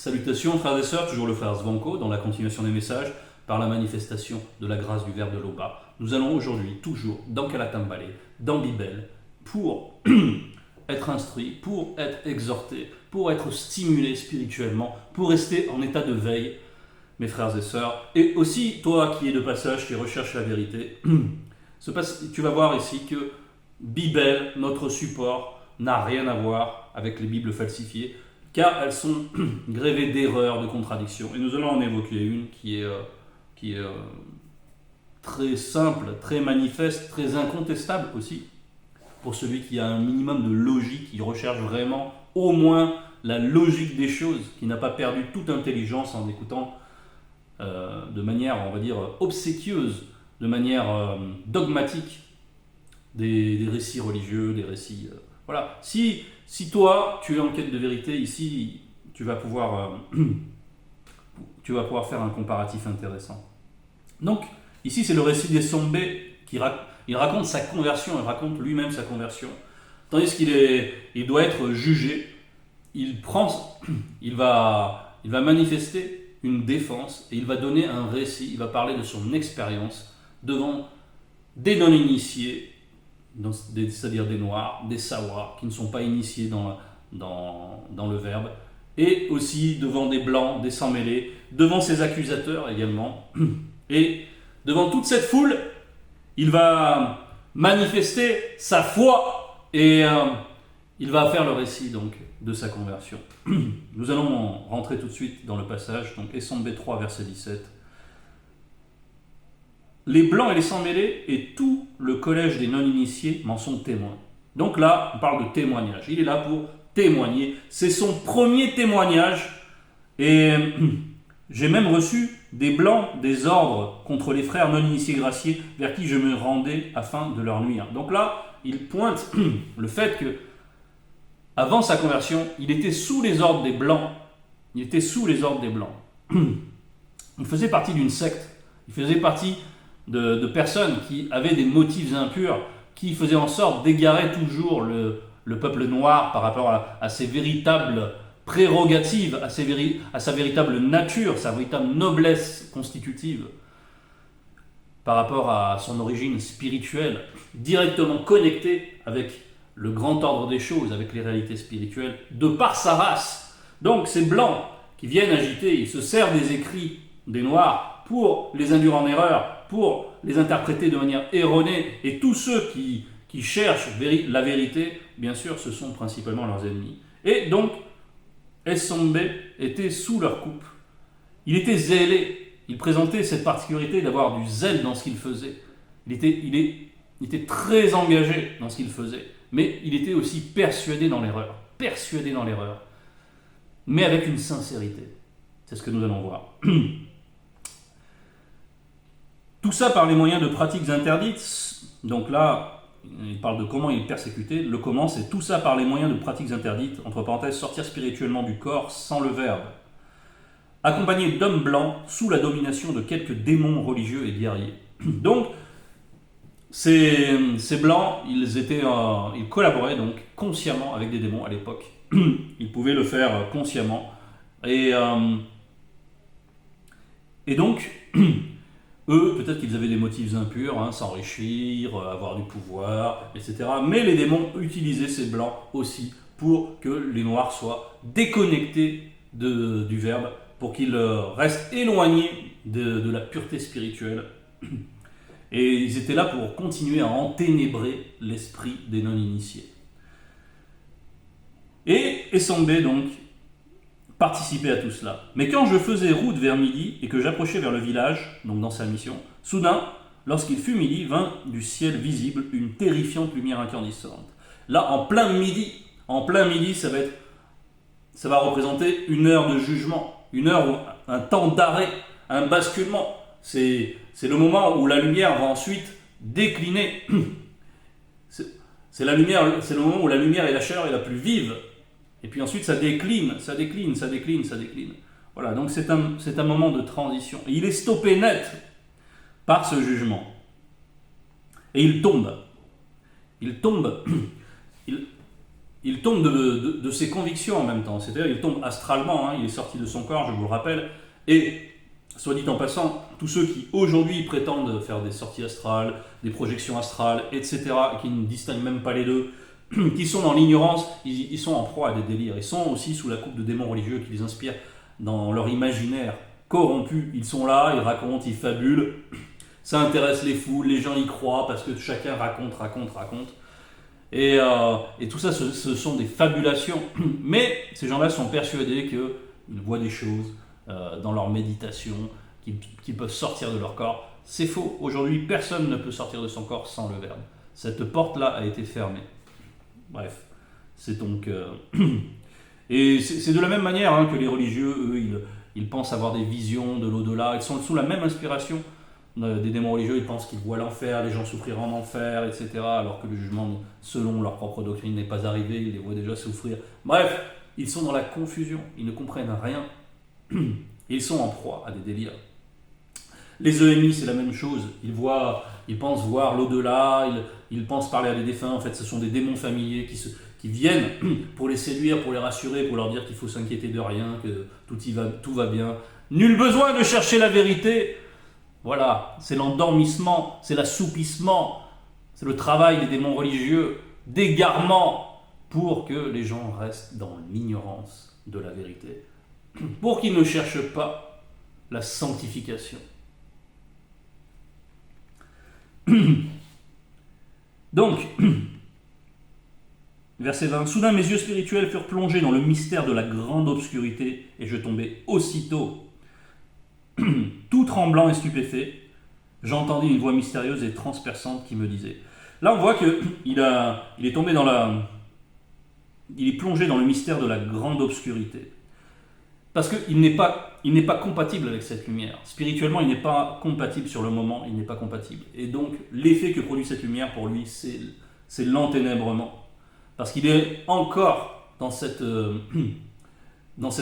Salutations frères et sœurs, toujours le frère Zvanko dans la continuation des messages par la manifestation de la grâce du Verbe de l'Oba. Nous allons aujourd'hui toujours dans Kalatambale, dans Bibel, pour être instruits, pour être exhortés, pour être stimulés spirituellement, pour rester en état de veille, mes frères et sœurs. Et aussi, toi qui es de passage, qui recherches la vérité, tu vas voir ici que Bibel, notre support, n'a rien à voir avec les Bibles falsifiées, car elles sont grévées d'erreurs, de contradictions. Et nous allons en évoquer une qui est très simple, très manifeste, très incontestable aussi, pour celui qui a un minimum de logique, qui recherche vraiment au moins la logique des choses, qui n'a pas perdu toute intelligence en écoutant de manière, on va dire, obséquieuse, de manière dogmatique, des récits religieux, des récits... voilà. Si toi, tu es en quête de vérité, ici, tu vas pouvoir faire un comparatif intéressant. Donc, ici, c'est le récit d'Esombe il raconte sa conversion, il raconte lui-même sa conversion. Tandis qu'il doit être jugé, il va manifester une défense et il va donner un récit, il va parler de son expérience devant des non-initiés, c'est-à-dire des noirs, des sawas, qui ne sont pas initiés dans le verbe, et aussi devant des blancs, des sans-mêlés, devant ses accusateurs également. Et devant toute cette foule, il va manifester sa foi et il va faire le récit donc de sa conversion. Nous allons rentrer tout de suite dans le passage, donc Esombe 3, verset 17. Les blancs et les sans-mêlés et tout le collège des non-initiés m'en sont témoins. Donc là, on parle de témoignage. Il est là pour témoigner. C'est son premier témoignage. Et j'ai même reçu des blancs des ordres contre les frères non-initiés graciés vers qui je me rendais afin de leur nuire. Donc là, il pointe le fait que avant sa conversion, il était sous les ordres des blancs. Il était sous les ordres des blancs. Il faisait partie d'une secte. Il faisait partie de personnes qui avaient des motifs impurs, qui faisaient en sorte d'égarer toujours le peuple noir par rapport à ses véritables prérogatives, à sa véritable nature, sa véritable noblesse constitutive, par rapport à son origine spirituelle, directement connectée avec le grand ordre des choses, avec les réalités spirituelles, de par sa race. Donc ces blancs qui viennent agiter, ils se servent des écrits des noirs pour les induire en erreur, pour les interpréter de manière erronée, et tous ceux qui cherchent la vérité, bien sûr, ce sont principalement leurs ennemis. Et donc, Esombe était sous leur coupe. Il était zélé, il présentait cette particularité d'avoir du zèle dans ce qu'il faisait. Il était très engagé dans ce qu'il faisait, mais il était aussi persuadé dans l'erreur, mais avec une sincérité. C'est ce que nous allons voir. Tout ça par les moyens de pratiques interdites. Donc là, il parle de comment il est persécuté. Le comment, c'est tout ça par les moyens de pratiques interdites, entre parenthèses, sortir spirituellement du corps sans le verbe. Accompagné d'hommes blancs sous la domination de quelques démons religieux et guerriers. Donc, ces blancs, ils collaboraient donc consciemment avec des démons à l'époque. Ils pouvaient le faire consciemment. Et donc, eux, peut-être qu'ils avaient des motifs impurs, s'enrichir, avoir du pouvoir, etc. Mais les démons utilisaient ces blancs aussi pour que les noirs soient déconnectés du verbe, pour qu'ils restent éloignés de la pureté spirituelle. Et ils étaient là pour continuer à enténébrer l'esprit des non-initiés. Et Esombe, donc, participait à tout cela. Mais quand je faisais route vers midi et que j'approchais vers le village, donc dans sa mission, soudain, lorsqu'il fut midi, vint du ciel visible une terrifiante lumière incandescente. Là, en plein midi, ça va représenter une heure de jugement, un temps d'arrêt, un basculement. C'est le moment où la lumière va ensuite décliner. C'est le moment où la lumière et la chaleur est la plus vive. Et puis ensuite, ça décline. Voilà, donc c'est un moment de transition. Et il est stoppé net par ce jugement. Et il tombe. il tombe de ses convictions en même temps. C'est-à-dire il tombe astralement, hein, il est sorti de son corps, je vous le rappelle. Et, soit dit en passant, tous ceux qui aujourd'hui prétendent faire des sorties astrales, des projections astrales, etc., et qui ne distinguent même pas les deux, qui sont dans l'ignorance, ils sont en proie à des délires. Ils sont aussi sous la coupe de démons religieux qui les inspirent dans leur imaginaire corrompu. Ils sont là, ils racontent, ils fabulent. Ça intéresse les foules, les gens y croient parce que chacun raconte. Et tout ça, ce sont des fabulations. Mais ces gens-là sont persuadés qu'ils voient des choses dans leur méditation, qu'ils peuvent sortir de leur corps. C'est faux. Aujourd'hui, personne ne peut sortir de son corps sans le Verbe. Cette porte-là a été fermée. Bref, c'est donc... Et c'est de la même manière hein, que les religieux, eux, ils pensent avoir des visions de l'au-delà. Ils sont sous la même inspiration des démons religieux. Ils pensent qu'ils voient l'enfer, les gens souffrir en enfer, etc. Alors que le jugement, selon leur propre doctrine, n'est pas arrivé. Ils les voient déjà souffrir. Bref, ils sont dans la confusion. Ils ne comprennent rien. Ils sont en proie à des délires. Les EMI, c'est la même chose. Ils pensent voir l'au-delà, ils pensent parler à des défunts. En fait, ce sont des démons familiers qui viennent pour les séduire, pour les rassurer, pour leur dire qu'il faut s'inquiéter de rien, que tout va bien. Nul besoin de chercher la vérité. Voilà, c'est l'endormissement, c'est l'assoupissement, c'est le travail des démons religieux, d'égarement, pour que les gens restent dans l'ignorance de la vérité, pour qu'ils ne cherchent pas la sanctification. Donc, verset 20, « Soudain mes yeux spirituels furent plongés dans le mystère de la grande obscurité, et je tombai aussitôt, tout tremblant et stupéfait. J'entendis une voix mystérieuse et transperçante qui me disait... » Là, on voit qu'il est tombé il est plongé dans le mystère de la grande obscurité. Parce qu'il n'est pas compatible avec cette lumière. Spirituellement, il n'est pas compatible sur le moment, il n'est pas compatible. Et donc, l'effet que produit cette lumière, pour lui, c'est l'enténèbrement. Parce qu'il est encore dans cette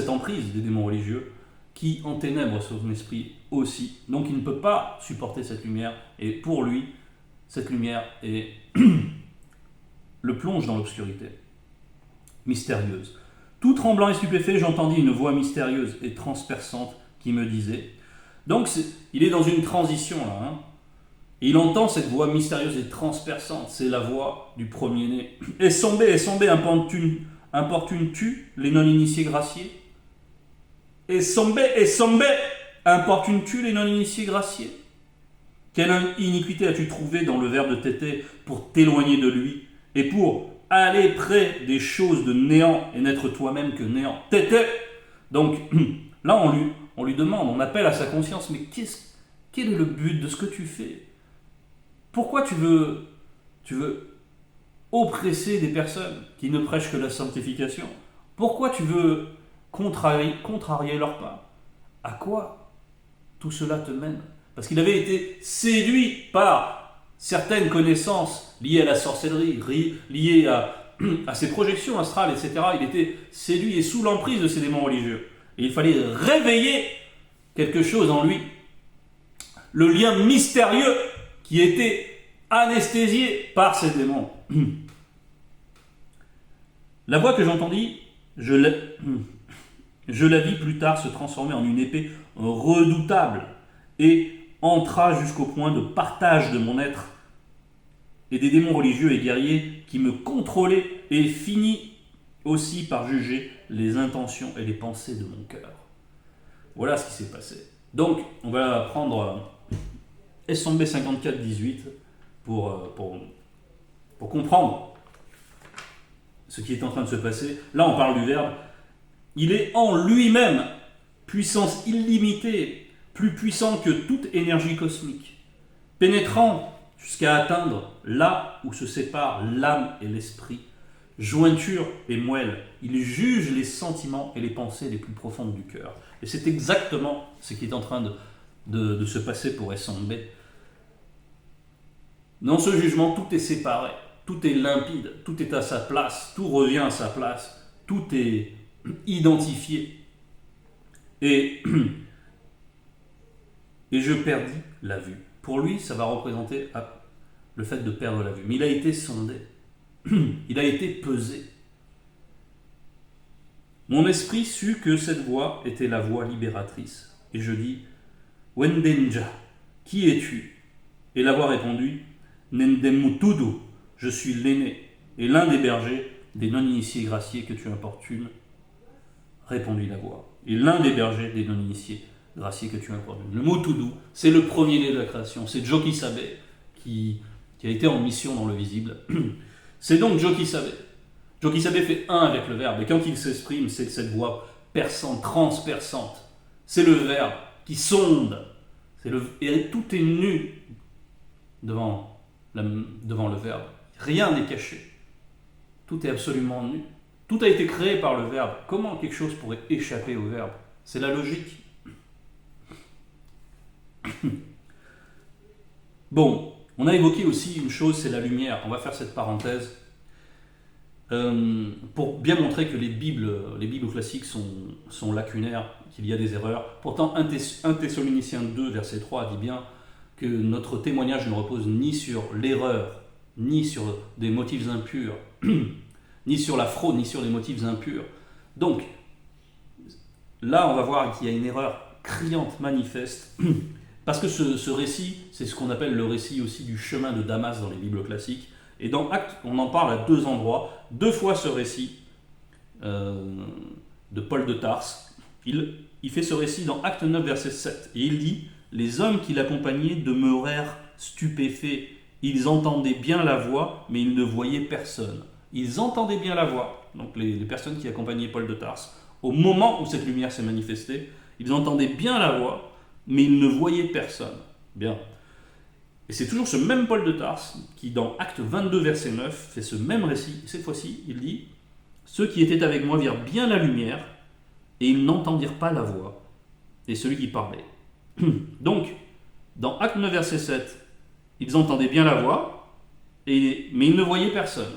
emprise des démons religieux qui enténèbre son esprit aussi. Donc, il ne peut pas supporter cette lumière. Et pour lui, cette lumière le plonge dans l'obscurité mystérieuse. Tout tremblant et stupéfait, j'entendis une voix mystérieuse et transperçante qui me disait... Donc, il est dans une transition là. Hein, et il entend cette voix mystérieuse et transperçante. C'est la voix du premier-né. « Essombé, importunes-tu les non-initiés graciés ? Essombé, importunes-tu les non-initiés graciés ? Quelle iniquité as-tu trouvé dans le verbe de Tété pour t'éloigner de lui et pour... aller près des choses de néant et n'être toi-même que néant. Tété. Donc là, on lui demande, on appelle à sa conscience, mais quel est le but de ce que tu fais ? Pourquoi tu veux oppresser des personnes qui ne prêchent que la sanctification ? Pourquoi tu veux contrarier leur pas ? À quoi tout cela te mène ? Parce qu'il avait été séduit par certaines connaissances liées à la sorcellerie, liées à ses projections astrales, etc. Il était séduit et sous l'emprise de ces démons religieux. Et il fallait réveiller quelque chose en lui. Le lien mystérieux qui était anesthésié par ces démons. La voix que j'entendis, je la vis plus tard se transformer en une épée redoutable et entra jusqu'au point de partage de mon être et des démons religieux et guerriers qui me contrôlaient et finit aussi par juger les intentions et les pensées de mon cœur. Voilà ce qui s'est passé. Donc, on va prendre SMB 54-18 pour comprendre ce qui est en train de se passer. Là, on parle du Verbe. Il est en lui-même puissance illimitée, plus puissant que toute énergie cosmique, pénétrant jusqu'à atteindre là où se séparent l'âme et l'esprit, jointure et moelle. Il juge les sentiments et les pensées les plus profondes du cœur. Et c'est exactement ce qui est en train de se passer pour SMB. Dans ce jugement, tout est séparé, tout est limpide, tout est à sa place, tout revient à sa place, tout est identifié. Et je perdis la vue. Pour lui, ça va représenter le fait de perdre la vue. Mais il a été sondé, il a été pesé. Mon esprit sut que cette voix était la voix libératrice. Et je dis, Wendenja, qui es-tu? Et la voix répondit, Nendemutudu, je suis l'aîné et l'un des bergers des non-initiés graciés que tu importunes, répondit la voix. Et l'un des bergers des non-initiés graciés que tu importunes. Le mot Tudu, c'est le premier-né de la création. C'est Joki Sabe qui a été en mission dans le visible. C'est donc Joki Sabe. Joki Sabe fait un avec le verbe. Et quand il s'exprime, c'est cette voix perçante, transperçante. C'est le verbe qui sonde. Et tout est nu devant le verbe. Rien n'est caché. Tout est absolument nu. Tout a été créé par le verbe. Comment quelque chose pourrait échapper au verbe? C'est la logique. Bon, on a évoqué aussi une chose, c'est la lumière. On va faire cette parenthèse pour bien montrer que les Bibles classiques sont lacunaires, qu'il y a des erreurs. Pourtant, 1 Thessaloniciens 2, verset 3 dit bien que notre témoignage ne repose ni sur l'erreur, ni sur des motifs impurs, ni sur la fraude, ni sur des motifs impurs. Donc, là, on va voir qu'il y a une erreur criante, manifeste, parce que ce récit, c'est ce qu'on appelle le récit aussi du chemin de Damas dans les Bibles classiques. Et dans Actes, on en parle à 2 endroits, 2 fois ce récit de Paul de Tarse. Il fait ce récit dans Acte 9, verset 7, et il dit « Les hommes qui l'accompagnaient demeurèrent stupéfaits. Ils entendaient bien la voix, mais ils ne voyaient personne. » Ils entendaient bien la voix, donc les personnes qui accompagnaient Paul de Tarse. Au moment où cette lumière s'est manifestée, ils entendaient bien la voix, mais ils ne voyaient personne. Bien. Et c'est toujours ce même Paul de Tarse qui, dans Acte 22, verset 9, fait ce même récit. Cette fois-ci, il dit « Ceux qui étaient avec moi virent bien la lumière, et ils n'entendirent pas la voix, et celui qui parlait. » Donc, dans Acte 9, verset 7, ils entendaient bien la voix, mais ils ne voyaient personne.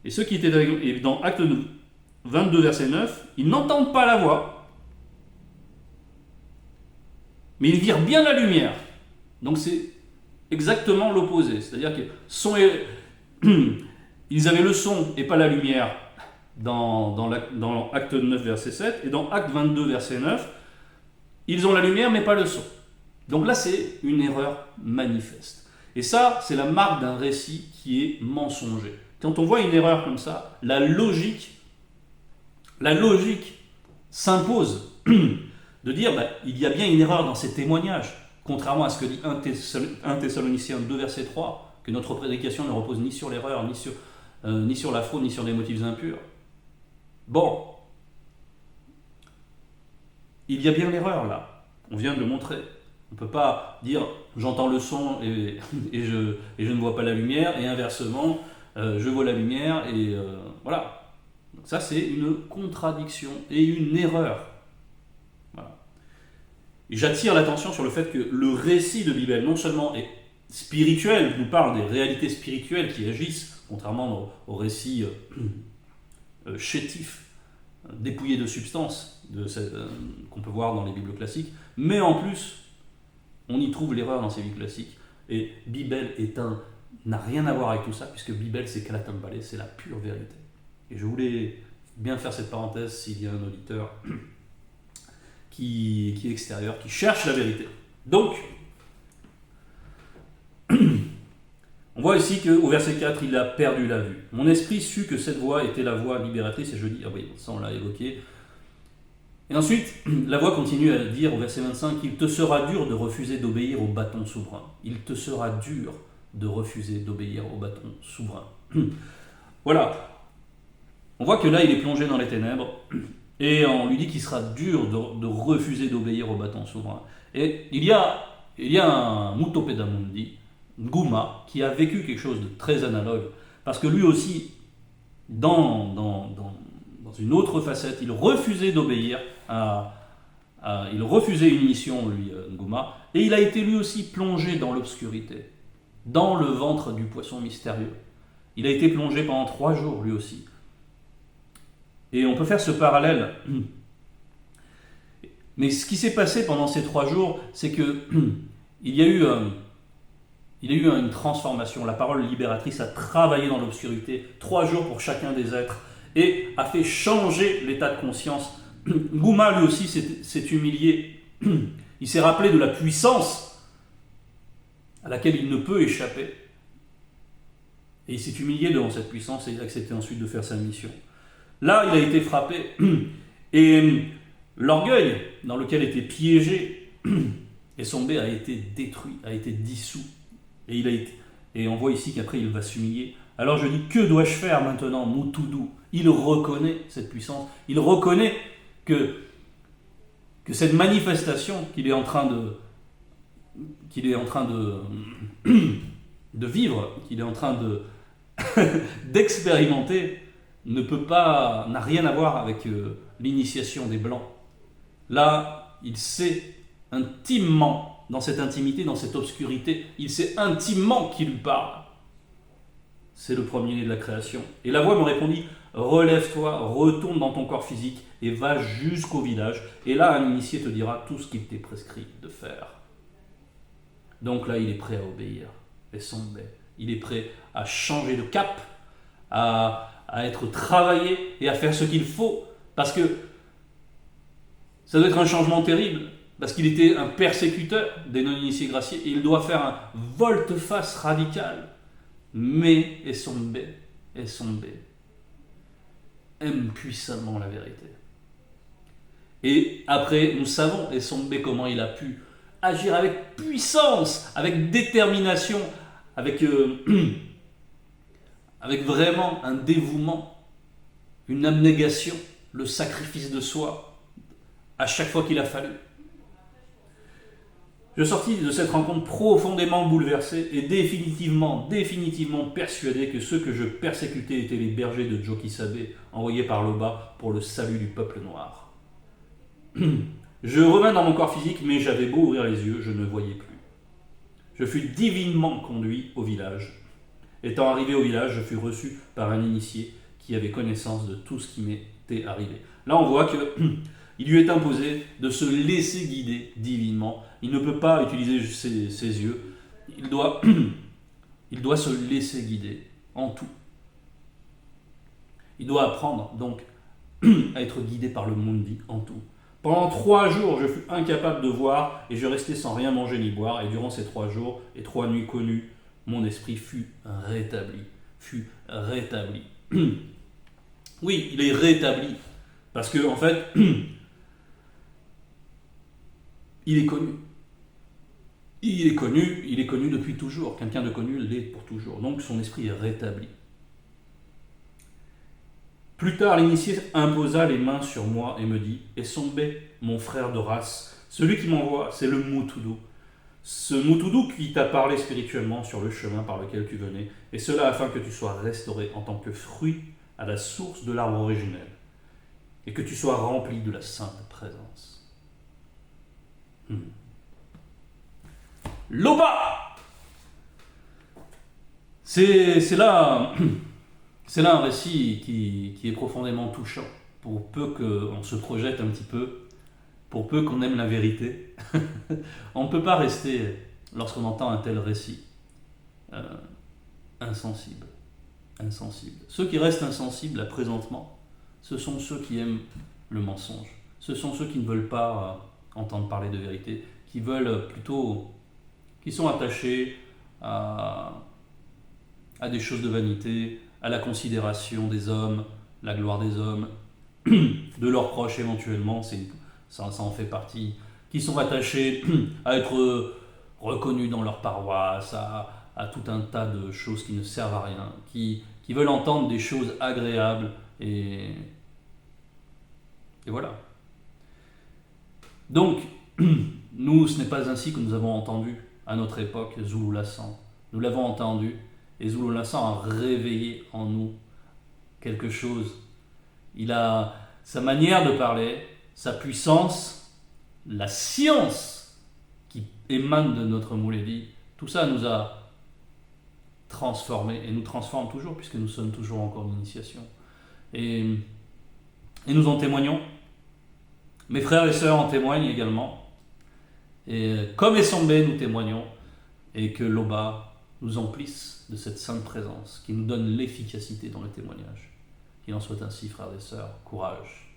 Et ceux qui étaient avec moi, et dans Acte 22, verset 9, ils n'entendent pas la voix, mais ils virent bien la lumière. Donc c'est exactement l'opposé. C'est-à-dire ils avaient le son et pas la lumière dans Acte 9, verset 7, et dans Acte 22, verset 9, ils ont la lumière mais pas le son. Donc là, c'est une erreur manifeste. Et ça, c'est la marque d'un récit qui est mensonger. Quand on voit une erreur comme ça, la logique s'impose de dire il y a bien une erreur dans ces témoignages, contrairement à ce que dit 1 Thessaloniciens 2, verset 3, que notre prédication ne repose ni sur l'erreur, ni sur la fraude, ni sur des motifs impurs. Bon, il y a bien l'erreur là, on vient de le montrer. On ne peut pas dire j'entends le son et je ne vois pas la lumière, et inversement, je vois la lumière et voilà. Donc ça, c'est une contradiction et une erreur. Voilà. Et j'attire l'attention sur le fait que le récit de Bibel, non seulement est spirituel, nous parle des réalités spirituelles qui agissent, contrairement au récit chétif, dépouillé de substance, qu'on peut voir dans les Bibles classiques, mais en plus, on y trouve l'erreur dans ces Bibles classiques. Et Bibel n'a rien à voir avec tout ça, puisque Bibel, c'est Kalatambale, c'est la pure vérité. Et je voulais bien faire cette parenthèse s'il y a un auditeur qui est extérieur, qui cherche la vérité. Donc, on voit ici qu'au verset 4, il a perdu la vue. Mon esprit sut que cette voix était la voix libératrice, et je dis, ah oui, ça on l'a évoqué. Et ensuite, la voix continue à dire au verset 25, il te sera dur de refuser d'obéir au bâton souverain. Il te sera dur de refuser d'obéir au bâton souverain. Voilà. On voit que là, il est plongé dans les ténèbres, et on lui dit qu'il sera dur de refuser d'obéir au bâton souverain. Et il y a un Mutopedamundi, Nguma, qui a vécu quelque chose de très analogue, parce que lui aussi, dans une autre facette, il refusait d'obéir il refusait une mission, lui, Nguma, et il a été lui aussi plongé dans l'obscurité, dans le ventre du poisson mystérieux. Il a été plongé pendant 3 jours, lui aussi. Et on peut faire ce parallèle. Mais ce qui s'est passé pendant ces 3 jours, c'est que il y a eu une transformation. La parole libératrice a travaillé dans l'obscurité, 3 jours pour chacun des êtres. et a fait changer l'état de conscience. Gouma lui aussi s'est humilié. Il s'est rappelé de la puissance à laquelle il ne peut échapper. Et il s'est humilié devant cette puissance et il a accepté ensuite de faire sa mission. Là, il a été frappé. Et l'orgueil dans lequel était piégé Esombe a été détruit, a été dissous. Et on voit ici qu'après il va s'humilier. Alors je dis, que dois-je faire maintenant, Moutoudou? Il reconnaît cette puissance. Il reconnaît que cette manifestation qu'il est en train de vivre, qu'il est en train d'expérimenter, n'a rien à voir avec l'initiation des Blancs. Là, il sait intimement, dans cette intimité, dans cette obscurité, il sait intimement qui lui parle. C'est le premier-né de la création. Et la voix me répondit, relève-toi, retourne dans ton corps physique et va jusqu'au village. Et là, un initié te dira tout ce qu'il t'est prescrit de faire. Donc là, il est prêt à obéir. Esombe. Il est prêt à changer de cap, à être travaillé et à faire ce qu'il faut. Parce que ça doit être un changement terrible. Parce qu'il était un persécuteur des non-initiés graciés. Et il doit faire un volte-face radical. Mais Esombe aime puissamment la vérité. Et après, nous savons Esombe comment il a pu agir avec puissance, avec détermination, avec vraiment un dévouement, une abnégation, le sacrifice de soi, à chaque fois qu'il a fallu. Je sortis de cette rencontre profondément bouleversé et définitivement persuadé que ceux que je persécutais étaient les bergers de Jokisabe, envoyés par Loba pour le salut du peuple noir. Je revins dans mon corps physique, mais j'avais beau ouvrir les yeux, je ne voyais plus. Je fus divinement conduit au village. Étant arrivé au village, je fus reçu par un initié qui avait connaissance de tout ce qui m'était arrivé. Là, on voit que il lui est imposé de se laisser guider divinement. Il ne peut pas utiliser ses yeux. Il doit se laisser guider en tout. Il doit apprendre donc à être guidé par le Mundi en tout. Pendant 3 jours, je fus incapable de voir et je restais sans rien manger ni boire. Et durant ces 3 jours et 3 nuits connues, mon esprit fut rétabli. Oui, il est rétabli. Parce que, en fait, il est connu. Il est connu depuis toujours. Quelqu'un de connu l'est pour toujours. Donc son esprit est rétabli. Plus tard, l'initié imposa les mains sur moi et me dit « Esombe, mon frère de race, celui qui m'envoie, c'est le Moutoudou. Ce Moutoudou qui t'a parlé spirituellement sur le chemin par lequel tu venais, et cela afin que tu sois restauré en tant que fruit à la source de l'arbre originel, et que tu sois rempli de la sainte présence. » Loba! C'est là un récit qui est profondément touchant, pour peu qu'on se projette un petit peu, pour peu qu'on aime la vérité. On ne peut pas rester, lorsqu'on entend un tel récit, insensible. Ceux qui restent insensibles à présentement, ce sont ceux qui aiment le mensonge. Ce sont ceux qui ne veulent pas entendre parler de vérité, qui veulent plutôt, qui sont attachés à des choses de vanité, à la considération des hommes, la gloire des hommes, de leurs proches éventuellement, ça en fait partie, qui sont attachés à être reconnus dans leur paroisse, à tout un tas de choses qui ne servent à rien, qui veulent entendre des choses agréables, et voilà. Donc, nous, ce n'est pas ainsi que nous avons entendu à notre époque Zulu Lassan. Nous l'avons entendu, et Zulu Lassan a réveillé en nous quelque chose. Il a sa manière de parler, sa puissance, la science qui émane de notre Mouledi. Tout ça nous a transformés et nous transforme toujours, puisque nous sommes toujours encore en initiation. Et nous en témoignons. Mes frères et sœurs en témoignent également. Et comme Esombe, nous témoignons, et que Loba nous emplisse de cette sainte présence qui nous donne l'efficacité dans le témoignage, Il en soit ainsi, frères et sœurs. Courage.